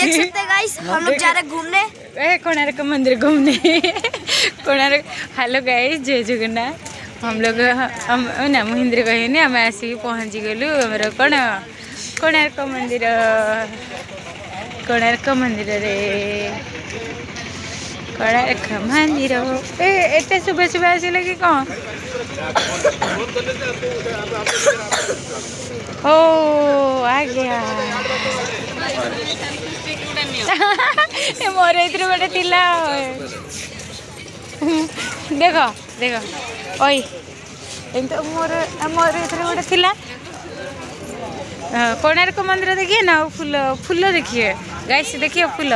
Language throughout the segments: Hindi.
देख सकते हैं गाइस, हम लोग जा रहे हैं घूमने कोणार्क मंदिर घूमने। कोणार्क हेलो गाइस, जय जगन्नाथ। हम लोग हम ना महेंद्र कहने आम आसिक पहुँची गलु आमर कौन कोणार्क मंदिर। कोणार्क मंदिर रे कोणार्क मंदिर एते सुबह सुबह आसिले कि कौन ओ आ गया। मोर इधर गोटे थिला देख देख ओई तो मोर मोर इधर गोटे थिला कोणार्क मंदिर देखिए ना फूल फूल देखिए गाइस देखिए फूल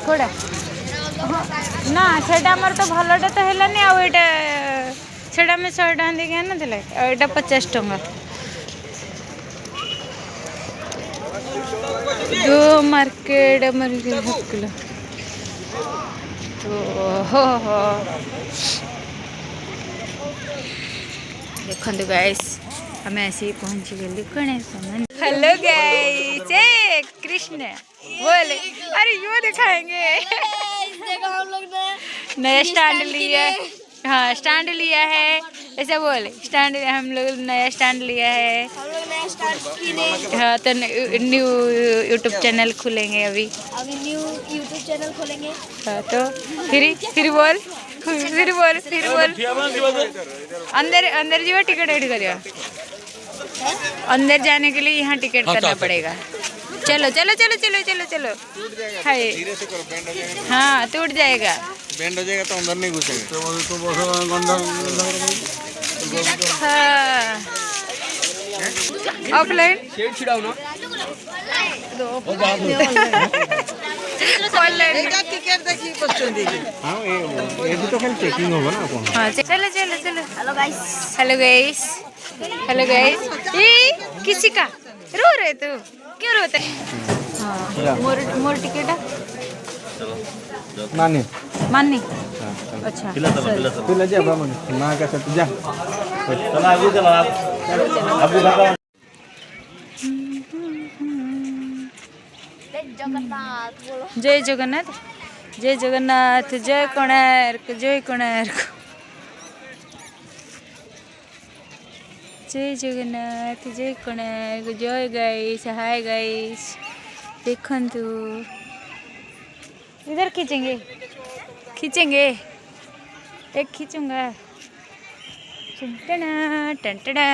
कोड़ा ना सेटा हमर तो भलटा तो हेलानी आ एटा सेटा में 100 टका देखिए ना दिले एटा 50 टका दो मार्केट किलो तो हो देखो गाइस हमें ऐसे ही पहुंच गए कोणार्क। हेलो गाइस, जय कृष्ण बोले। अरे यो दिखाएंगे देखो हम लोग ने नया स्टैंड लिया। हाँ स्टैंड लिया है ऐसा बोले। स्टैंड हम लोग नया स्टैंड लिया है। हम लोग नया स्टार्ट किए। हाँ तो न्यू यूट्यूब चैनल खुलेंगे अभी न्यू यूट्यूब चैनल खोलेंगे। हाँ तो फिर बोल अंदर अंदर जो टिकट एड करिए। अंदर जाने के लिए यहाँ टिकट करना पड़ेगा। चलो चलो चलो चलो चलो चलो हाय हाँ टूट जाएगा बैंड हो जाएगा तो अंदर नहीं घुसेगा। हाँ ऑफलाइन टिकेट देखिए बच्चों देखिए। हाँ ये भी तो खाली चेकिंग होगा ना कौन। हाँ चलो चलो चलो। Hello guys, hello guys, hello guys. ये किसी का रो रहे तू क्यों रोते? हाँ मोर टिकट है माने माननी। अच्छा पिला जा बाबा ना का साथ जा चला आगे चला आप जगन्नाथ बोलो। जय जगन्नाथ, जय जगन्नाथ, जय कोणार्क, जय कोणार्क, जय जगन्नाथ, जय कोणार्क, जय गाइस। हाय गाइस देखंतु इधर खींचेंगे खींचेंगे एक खींचूंगा टंटना टंटना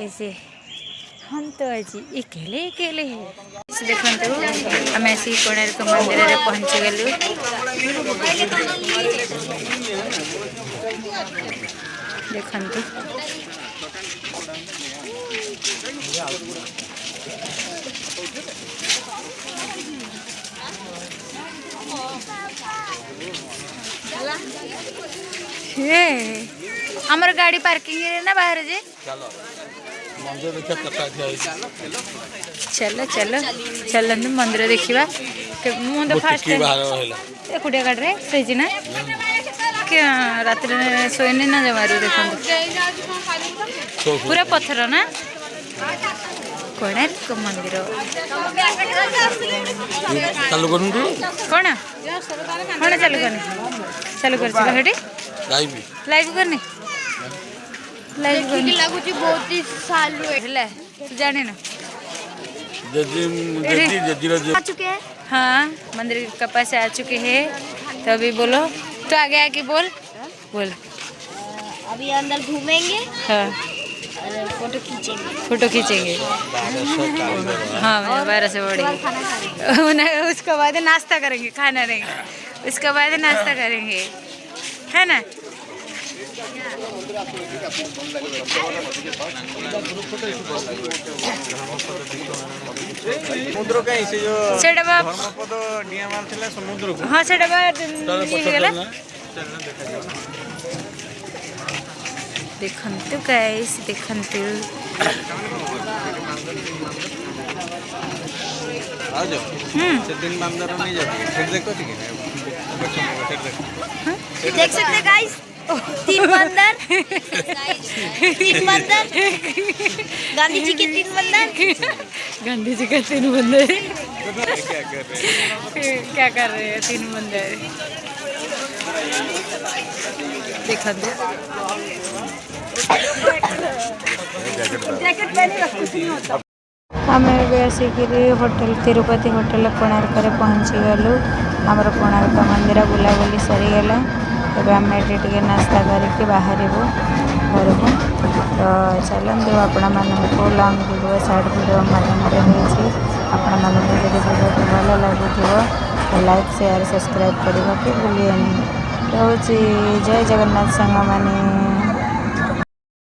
ऐसे। हम तो आज अकेले अकेले हैं। देखो आम ऐसे कोणार्क मंदिर में पहुँची गलु। देखो आमर गाड़ी पार्किंग ना बाहर जे चलो चलो चलते मंदिर देखा। मुझे फास्ट एकुटिया गाड़ी सही ना क्या रात शोने ना जमारू। देखो पूरा पत्थर ना कोणार्क मंदिर चालू करूँ कौन कौन चालू कर लाइव करनी लाइव लगुच बहुत ही साल जाने ना आ चुके हैं। हाँ मंदिर के पास आ चुके हैं। तो अभी बोलो तो आगे आगे बोल बोल। अभी अंदर घूमेंगे हाँ और फोटो खींचेंगे। फोटो खींचेंगे। हाँ 12 से बड़ी उसके बाद नाश्ता करेंगे, खाना नहीं उसके बाद नाश्ता करेंगे है ना। समुद्र कहीं से जो धर्मपद डिया मार थिला समुद्र को। हाँ से देखंतु गाइस देखंतु आ जाओ से दिन बंदर नहीं जाती फिर देखो ठीक है देख सकते हैं गाइस 3 बंदर गांधी जी के 3 बंदर गांधी जी का 3 बंदर क्या कर रहे हैं 3 बंदे देखा दो जैकेट पहने रखो नहीं होता आम आसिकी होटेल तिरुपति होटेल कोणार्क पहुँची गलु आमर कोणार्क मंदिर बुलाबुली सरीगला तब आम ये नास्ता करके बाहर घर को तो चलते आपण मानक लंग वीडियो साइड वीडियो माध्यम आपण मानक जब वीडियो भल लगुव तो लाइक शेयर सब्सक्राइब करने के भूलिए नहीं। तो जय जगन्नाथ सांग मैंने।